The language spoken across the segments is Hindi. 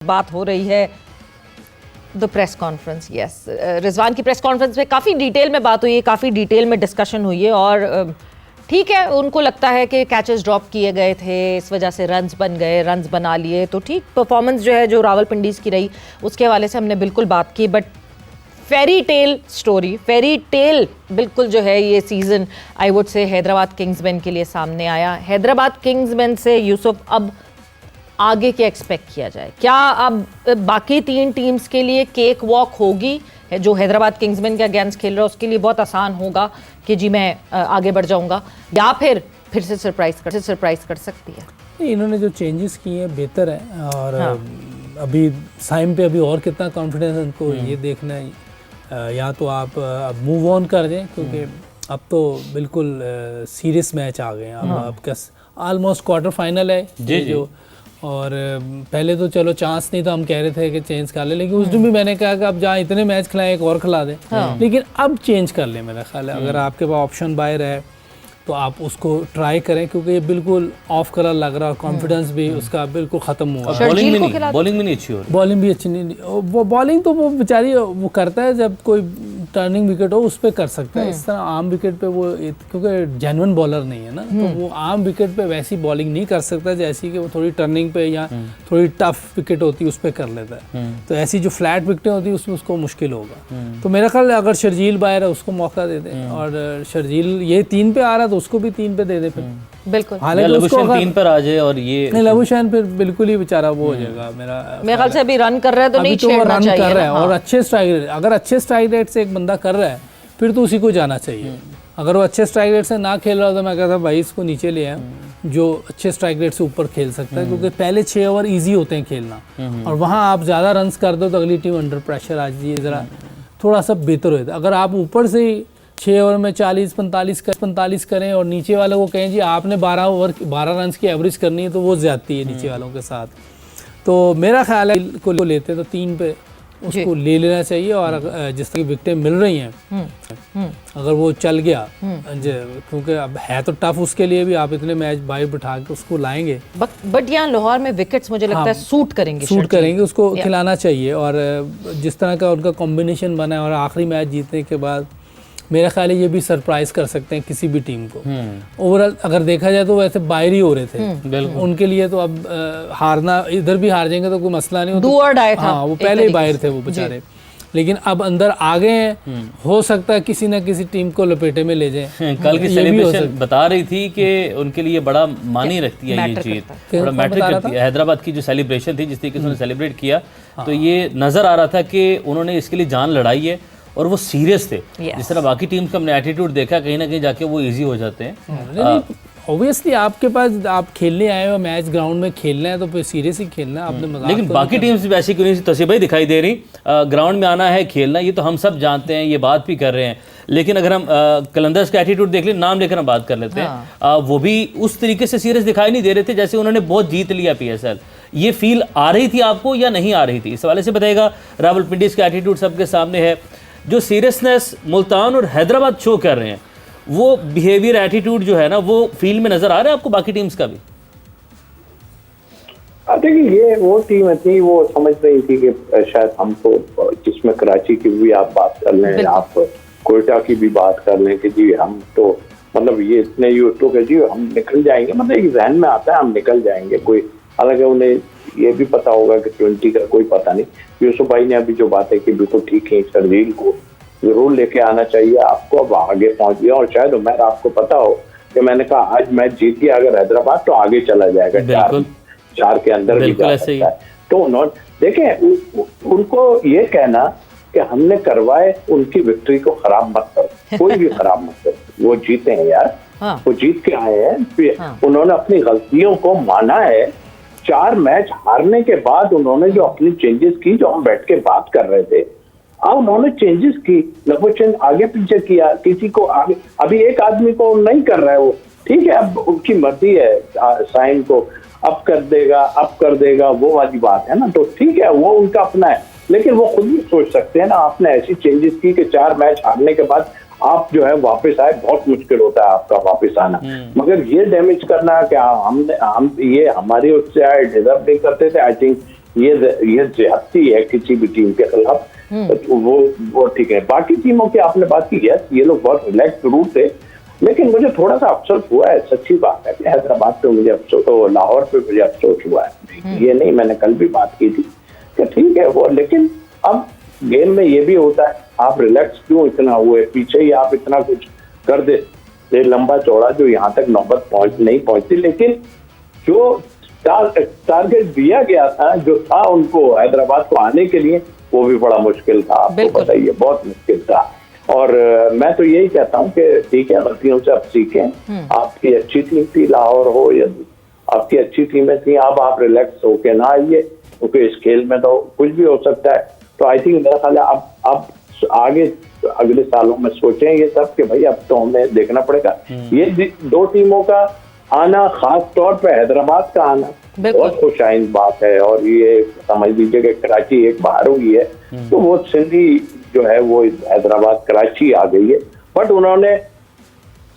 बात हो रही है the press conference. Yes, Rizwan की प्रेस कॉन्फ्रेंस में काफ़ी डिटेल में बात हुई है, काफ़ी डिटेल में डिस्कशन हुई है और ठीक है, उनको लगता है कि कैचेस ड्रॉप किए गए थे, इस वजह से रन्स बन गए, रन्स बना लिए, तो ठीक परफॉर्मेंस जो है जो रावलपिंडीज़ की रही उसके हवाले से हमने बिल्कुल बात की। But fairy tale story, fairy tale बिल्कुल जो है ये season I would say Hyderabad Kingsman के लिए सामने आया। हैदराबाद किंग्समैन से यूसुफ अब आगे क्या एक्सपेक्ट किया जाए? क्या अब बाकी तीन टीम्स के लिए केक वॉक होगी? जो हैदराबाद किंग्समैन के अगेंस्ट खेल रहा है उसके लिए बहुत आसान होगा कि जी मैं आगे बढ़ जाऊंगा, या फिर से सरप्राइज कर सकती है? इन्होंने जो चेंजेस किए हैं बेहतर है और अभी साइम पे अभी और कितना कॉन्फिडेंस है उनको ये देखना है। या तो आप मूव ऑन कर दें क्योंकि अब तो बिल्कुल सीरियस मैच आ गए हैं। अब आपका ऑलमोस्ट क्वार्टर फाइनल है जी जो, और पहले तो चलो चांस नहीं था, हम कह रहे थे कि चेंज कर ले, लेकिन उस दिन भी मैंने कहा कि अब जहाँ इतने मैच खिलाए एक और खिला दें। लेकिन अब चेंज कर ले, मेरा ख्याल है अगर आपके पास ऑप्शन बाहर है तो आप उसको ट्राई करें क्योंकि ये बिल्कुल ऑफ कलर लग रहा है, कॉन्फिडेंस भी उसका बिल्कुल ख़त्म हुआ। बॉलिंग भी नहीं अच्छी हो रही, बॉलिंग भी अच्छी नहीं, वो बॉलिंग तो वो बेचारी वो करता है जब कोई टर्निंग विकेट हो उस पर कर सकता है, इस तरह आम विकेट पे वो क्योंकि जेन्युइन बॉलर नहीं है ना, तो वो आम विकेट पे वैसी बॉलिंग नहीं कर सकता जैसी कि वो थोड़ी टर्निंग पे या थोड़ी टफ विकेट होती है उस पर कर लेता है। तो ऐसी जो फ्लैट विकेटें होती है उसमें उसको मुश्किल होगा। तो मेरा ख्याल अगर शर्जील बाहर है उसको मौका दे दें, और शर्जील ये 3 पे आ रहा है तो उसको भी 3 पे दे दे फिर। बिल्कुल, हालांकि उसको 3 पर आ जाए और ये नहीं, लबुशैन फिर बिल्कुल ही बेचारा वो हो जाएगा। मेरे ख्याल से अभी रन कर रहा है तो नहीं छेड़ना चाहिए, कर रहा है और अच्छे स्ट्राइक रेट, अगर अच्छे स्ट्राइक रेट से एक बंदा कर रहा है फिर तो उसी को जाना चाहिए। अगर वो अच्छे स्ट्राइक रेट से ना खेल रहा तो मैं कहता भाई इसको नीचे ले आए जो अच्छे स्ट्राइक रेट से ऊपर खेल सकता है, क्योंकि पहले 6 ओवर ईजी होते हैं खेलना और वहाँ आप ज़्यादा रन्स कर दो तो अगली टीम अंडर प्रेशर आ जाती है, ज़रा थोड़ा सा बेहतर होता है। अगर आप ऊपर से 6 ओवर में 40-45 करें और नीचे वालों को कहें जी आपने 12 रन की एवरेज करनी है तो वो ज़्यादती है नीचे वालों के साथ। तो मेरा ख्याल है को लेते तो 3 पे उसको ले लेना चाहिए, और जिस तरह की विकेटें मिल रही हैं अगर वो चल गया, क्योंकि अब है तो टफ उसके लिए भी, आप इतने मैच बाहर बिठा के उसको लाएंगे। बट यहाँ लाहौर में विकेट्स मुझे लगता है सूट करेंगे, उसको खिलाना चाहिए। और जिस तरह का उनका कॉम्बिनेशन बना है और आखिरी मैच जीतने के बाद मेरा ख्याल है ये भी सरप्राइज कर सकते हैं किसी भी टीम को। ओवरऑल अगर देखा जाए तो वैसे बाहर ही हो रहे थे उनके लिए, तो अब हारना, इधर भी हार जाएंगे तो कोई मसला नहीं होता। हाँ, वो पहले ही बाहर थे वो बेचारे, लेकिन अब अंदर आ गए हैं, हो सकता है किसी ना किसी टीम को लपेटे में ले जाए। कल की सेलिब्रेशन बता रही थी कि उनके लिए बड़ा मानी रखती है ये जीत, बड़ा मैटर करती है। हैदराबाद की जो सेलिब्रेशन थी जिस तरीके से उन्होंने सेलिब्रेट किया, तो ये नजर आ रहा था कि उन्होंने इसके लिए जान लड़ाई है और वो सीरियस थे। जिस तरह बाकी टीम का हमने एटीट्यूड देखा, कहीं ना कहीं जाके वो इजी हो जाते हैं। ऑब्वियसली आपके पास आप खेलने आए हो, मैच ग्राउंड में खेलना है तो फिर सीरियस ही खेलना है आपने। लेकिन बाकी टीम्स वैसी क्यों नहीं तस्वीर ही दिखाई दे रही? ग्राउंड में आना है, खेलना, ये तो हम सब जानते हैं, ये बात भी कर रहे हैं। लेकिन अगर हम कलंदर्स का एटीट्यूड देख लें, नाम लेकर हम बात कर लेते हैं, वो भी उस तरीके से सीरियस दिखाई नहीं दे रहे थे जैसे उन्होंने बहुत जीत लिया PSL। ये फील आ रही थी आपको या नहीं आ रही थी? इस हवाले से बताइएगा। रावलपिंडीज़ का एटीट्यूड सबके सामने है, जो सीरियसनेस मुल्तान और हैदराबाद शो कर रहे हैं, वो बिहेवियर एटीट्यूड जो है ना, वो फील्ड में नजर आ रहा है आपको बाकी टीम्स का भी? देखिए, ये वो टीम थी, वो समझ रही थी कि शायद हमको, जिसमें कराची की भी आप बात कर लें, आप कोयटा की भी बात कर लें कि जी हम तो मतलब ये इतने यूट्यूब के जी हम निकल जाएंगे, मतलब एक जहन में आता है हम निकल जाएंगे। कोई हालांकि उन्हें ये भी पता होगा कि 20 का कोई पता नहीं। यूसुफ भाई ने अभी जो बातें की बिल्कुल ठीक है, शर्जील को जरूर लेके आना चाहिए आपको, अब आगे पहुंच गया। और शायद उमर आपको पता हो कि मैंने कहा आज मैच जीत गया अगर हैदराबाद तो आगे चला जाएगा, 4 के अंदर भी जा सकता है। तो उन्होंने देखें, उनको ये कहना कि हमने करवाए उनकी विक्ट्री को खराब मत करो, कोई भी खराब मत करो, वो जीते हैं यार। वो जीत के आए हैं, उन्होंने अपनी गलतियों को माना है। 4 मैच हारने के बाद उन्होंने जो अपनी चेंजेस की, जो हम बैठ के बात कर रहे थे, अब उन्होंने चेंजेस की, लबुशैन आगे पीछे किया, किसी को आगे, अभी एक आदमी को नहीं कर रहा है वो, ठीक है, अब उनकी मर्जी है, साइन को अब कर देगा वो वाली बात है ना, तो ठीक है, वो उनका अपना है। लेकिन वो खुद भी सोच सकते हैं ना, आपने ऐसी चेंजेस की कि 4 मैच हारने के बाद आप जो है वापस आए, बहुत मुश्किल होता है आपका वापस आना। मगर ये डैमेज करना कि हम ये हमारी उससे आए, डिजर्व नहीं करते थे, आई थिंक ये ज्यादती है किसी भी टीम के खिलाफ, तो वो ठीक है। बाकी टीमों की आपने बात की, यस ये लोग बहुत रिलैक्स जरूर थे, लेकिन मुझे थोड़ा सा अफसोस हुआ है, सच्ची बात है कि हैदराबाद पे मुझे अफसोस, तो लाहौर पे मुझे अफसोस हुआ है। ये नहीं, मैंने कल भी बात की थी कि ठीक है वो, लेकिन अब गेम में ये भी होता है, आप रिलैक्स क्यों इतना हुए, पीछे ही आप इतना कुछ कर दे, ये लंबा चौड़ा जो यहाँ तक नौबत नहीं पहुंचती। लेकिन जो टारगेट दिया गया था, जो था उनको हैदराबाद को आने के लिए, वो भी बड़ा मुश्किल था, आपको बताइए, बहुत मुश्किल था। और मैं तो यही कहता हूँ कि ठीक है, गलतियों से आप सीखें। आपकी अच्छी टीम थी, लाहौर हो या आपकी अच्छी टीमें थी, अब आप रिलैक्स होके ना आइए, क्योंकि इस खेल में तो कुछ भी हो सकता है। तो आई थिंक मेरा ख्याल है अब आगे अगले सालों में सोचें ये सब कि भाई अब तो हमें देखना पड़ेगा। ये दो टीमों का आना, खास तौर पे हैदराबाद का आना, बहुत खुशाइंद बात है। और ये समझ लीजिए कि कराची एक बाहर हुई है, तो वो सिंधी जो है वो हैदराबाद कराची आ गई है, बट उन्होंने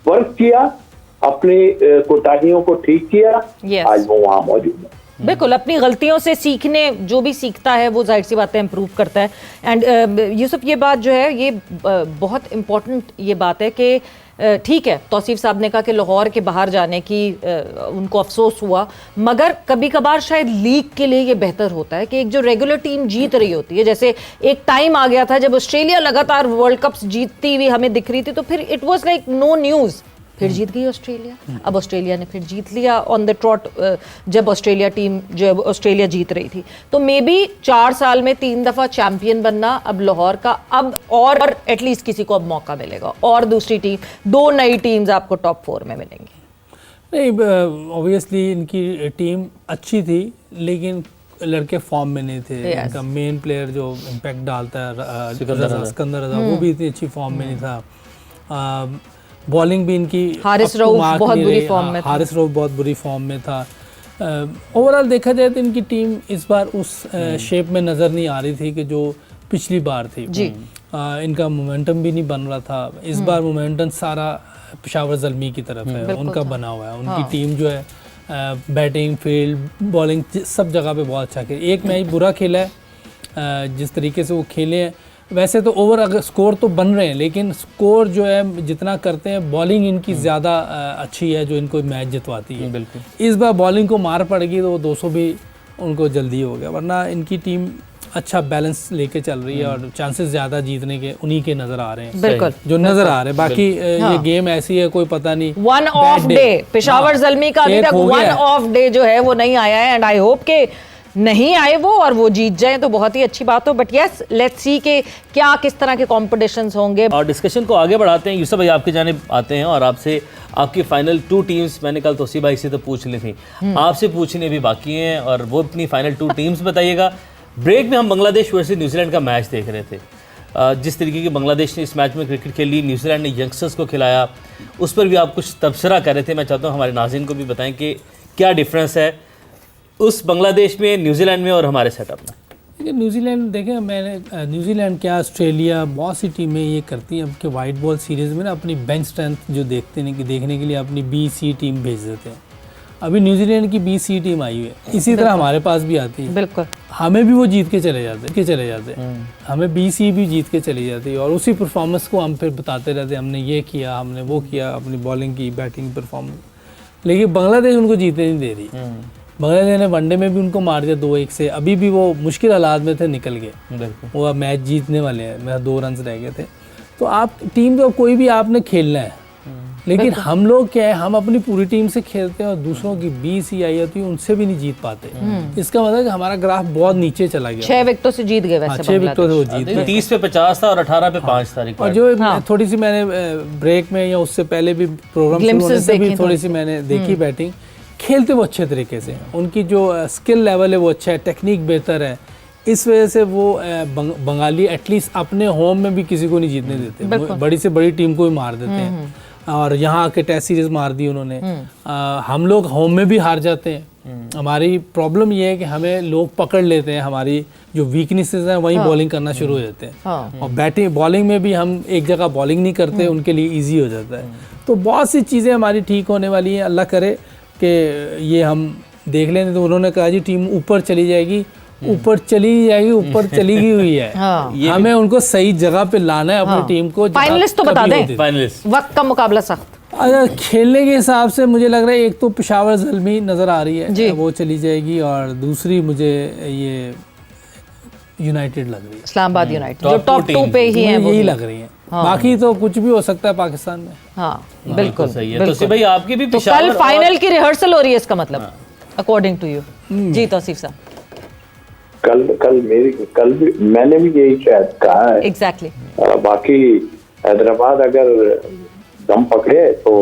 वर्क किया, अपनी कोताहियों को ठीक किया, आज वो वहाँ मौजूद है। बिल्कुल, अपनी गलतियों से सीखने, जो भी सीखता है वो जाहिर सी बात है इम्प्रूव करता है। एंड यूसुफ, ये बात जो है ये बहुत इम्पोर्टेंट ये बात है कि ठीक है, तौसीफ साहब ने कहा कि लाहौर के बाहर जाने की उनको अफसोस हुआ, मगर कभी कभार शायद लीग के लिए ये बेहतर होता है कि एक जो रेगुलर टीम जीत रही होती है, जैसे एक टाइम आ गया था जब ऑस्ट्रेलिया लगातार वर्ल्ड कप्स जीतती हुई हमें दिख रही थी, तो फिर it was like no news, फिर जीत गई ऑस्ट्रेलिया। अब ऑस्ट्रेलिया ने फिर जीत लिया ऑन द ट्रॉट, जब ऑस्ट्रेलिया जीत रही थी। तो मे बी 4 साल में 3 दफा चैंपियन बनना अब लाहौर का, अब और एटलीस्ट किसी को अब मौका मिलेगा, और दूसरी टीम, 2 नई टीम्स आपको टॉप 4 में मिलेंगी। नहीं, ऑब्वियसली इनकी टीम अच्छी थी, लेकिन लड़के फॉर्म में नहीं थे। इनका मेन प्लेयर जो इम्पैक्ट डालता है सिकंदर रजा, वो भी इतनी अच्छी फॉर्म में नहीं था। बॉलिंग भी इनकी, हारिस रऊफ बहुत बुरी फॉर्म में था। हारिस रऊफ बहुत बुरी फॉर्म में था। ओवरऑल देखा जाए तो इनकी टीम इस बार उस शेप में नज़र नहीं आ रही थी कि जो पिछली बार थी जी। इनका मोमेंटम भी नहीं बन रहा था। इस बार मोमेंटम सारा पेशावर ज़ल्मी की तरफ है, उनका बना हुआ है। उनकी टीम जो है बैटिंग, फील्ड, बॉलिंग सब जगह पे बहुत अच्छा खेले। एक मैच बुरा खेला है, जिस तरीके से वो खेले हैं। वैसे तो ओवर अगर स्कोर तो बन रहे हैं, लेकिन स्कोर जो है जितना करते हैं, बॉलिंग इनकी ज़्यादा अच्छी है जो इनको मैच जितवाती है। बिल्कुल, इस बार बॉलिंग को मार पड़ गई तो वो 200 भी उनको जल्दी हो गया, वरना इनकी टीम अच्छा बैलेंस लेके चल रही है और चांसेस ज़्यादा जीतने के उन्हीं के नज़र आ रहे हैं। बिल्कुल, जो नज़र आ रहे हैं। बाकी ये गेम ऐसी है, कोई पता नहीं। One of day Peshawar Zalmi का अभी तक वन ऑफ डे जो है वो नहीं आया है, एंड आई होप के नहीं आए वो और वो जीत जाए तो बहुत ही अच्छी बात हो। बट यस, लेट्स सी के क्या किस तरह के कॉम्पिटिशन्स होंगे। और डिस्कशन को आगे बढ़ाते हैं। यूसुफ भाई आपकी जानिब आते हैं और आपसे आपकी फाइनल 2 टीम्स, मैंने कल तौसीफ भाई से तो पूछ ली थी, आपसे पूछने भी बाकी हैं, और वो अपनी फाइनल 2 टीम्स बताइएगा। ब्रेक में हम बांग्लादेश वर्सेस न्यूजीलैंड का मैच देख रहे थे। जिस तरीके की बांग्लादेश ने इस मैच में क्रिकेट खेली, न्यूजीलैंड ने यंगस्टर्स को खिलाया, उस पर भी आप कुछ तबसरा कर रहे थे। मैं चाहता हूँ हमारे नाज़रीन को भी बताएं कि क्या डिफरेंस है उस बांग्लादेश में, न्यूजीलैंड में और हमारे सेटअप में। देखिए न्यूजीलैंड, देखें मैंने न्यूजीलैंड क्या ऑस्ट्रेलिया बहुत सी टीमें ये करती हैं अब कि वाइट बॉल सीरीज़ में ना अपनी बेंच स्ट्रेंथ जो देखने के लिए अपनी B-C टीम भेज देते हैं। अभी न्यूजीलैंड की B-C टीम आई हुई है, इसी तरह हमारे पास भी आती है। बिल्कुल, हमें भी वो जीत के चले जाते हमें B-C भी जीत के चली जाती है, और उसी परफॉर्मेंस को हम फिर बताते रहते हैं, हमने ये किया, हमने वो किया, अपनी बॉलिंग की, बैटिंग परफॉर्मेंस। लेकिन बांग्लादेश उनको जीतने नहीं दे रही। बांग्लादेश ने वनडे में भी उनको मार दिया 2-1 से। अभी भी वो मुश्किल हालात में थे, निकल गए, वो अब मैच जीतने वाले हैं, मेरा 2 रन रह गए थे। तो आप टीम को कोई भी आपने खेलना है, लेकिन हम लोग क्या है, हम अपनी पूरी टीम से खेलते हैं और दूसरों की B-C आई होती है, उनसे भी नहीं जीत पाते। इसका मतलब है कि हमारा ग्राफ बहुत नीचे चला गया। 6 विकेटों से जीत गए वैसे 6 विकेटों से वो जीत गए। 30 पे 50 था और 18 पे 5 तारीख। और जो थोड़ी सी मैंने ब्रेक में या उससे पहले भी प्रोग्राम शुरू होने से भी थोड़ी सी मैंने देखी बैटिंग, खेलते वो अच्छे तरीके से, उनकी जो स्किल लेवल है वो अच्छा है, टेक्निक बेहतर है। इस वजह से वो बंगाली एटलीस्ट अपने होम में भी किसी को नहीं जीतने देते, बड़ी से बड़ी टीम को भी मार देते हैं। और यहाँ आके टेस्ट सीरीज मार दी उन्होंने। हम लोग होम में भी हार जाते हैं। हमारी प्रॉब्लम ये है कि हमें लोग पकड़ लेते हैं, हमारी जो वीकनेसेस हैं वहीं बॉलिंग करना शुरू हो जाते हैं। और बैटिंग बॉलिंग में भी हम एक जगह बॉलिंग नहीं करते, उनके लिए ईजी हो जाता है। तो बहुत सी चीज़ें हमारी ठीक होने वाली हैं, अल्लाह करे कि ये हम देख लें। तो उन्होंने कहा जी टीम ऊपर चली जाएगी ऊपर चली जाएगी, ऊपर चली गई हुई है। हाँ। हमें उनको सही जगह पे लाना है अपनी टीम को। जहाँ फाइनलिस्ट तो बता कभी दें, होती थी। फाइनलिस्ट वक्त का मुकाबला सख्त। अगर खेलने के हिसाब से मुझे लग रहा है एक तो पेशावर ज़ल्मी नज़र आ रही जी। है, वो चली जाएगी, और दूसरी मुझे ये यूनाइटेड लग रही है। इस्लामाबाद यूनाइटेड top जो टॉप two 2 पे ही है, मुझे वो यही भी। लग रही है। बाकी तो कुछ भी हो सकता है पाकिस्तान में। हाँ बिल्कुल सही है। बिल्कुल। तो भाई आपकी भी तो कल पेशावर फाइनल की रिहर्सल हो रही है इसका मतलब, अकॉर्डिंग टू यू। जी तौसीफ साहब। कल भी मैंने भी यही शायद कहा है। एग्जैक्टली। बाकी हैदराबाद अगर दम पकड़े तो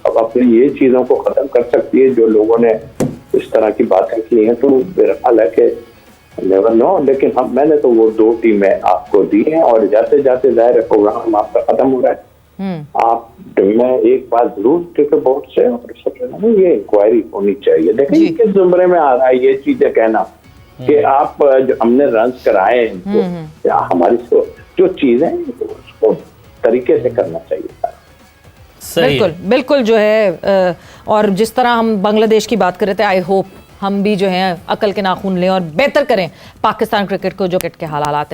अब अपनी ये चीजों को खत्म कर सकती है जो लोगों ने इस तरह की बातें की हैं। तो मेरा ख्याल है कि नेवर नो, लेकिन मैंने तो वो 2 टीमें आपको दी हैं, और जाते जाते जाहिर प्रोग्राम आपका खत्म हो रहा है। आप मैं एक बात जरूर क्रिकेट बोर्ड से और सबसे ये इंक्वायरी होनी चाहिए। देखिए किस जुमरे में आ रहा है ये चीजें कहना कि आप जो हमने रन कराए हैं, या हमारी जो चीजें उसको तरीके से करना चाहिए। बिल्कुल बिल्कुल जो है, और जिस तरह हम बांग्लादेश की बात कर रहे थे, आई होप हम भी जो है अकल के नाखून लें और बेहतर करें पाकिस्तान क्रिकेट को जो क्रिकेट के हालात हैं।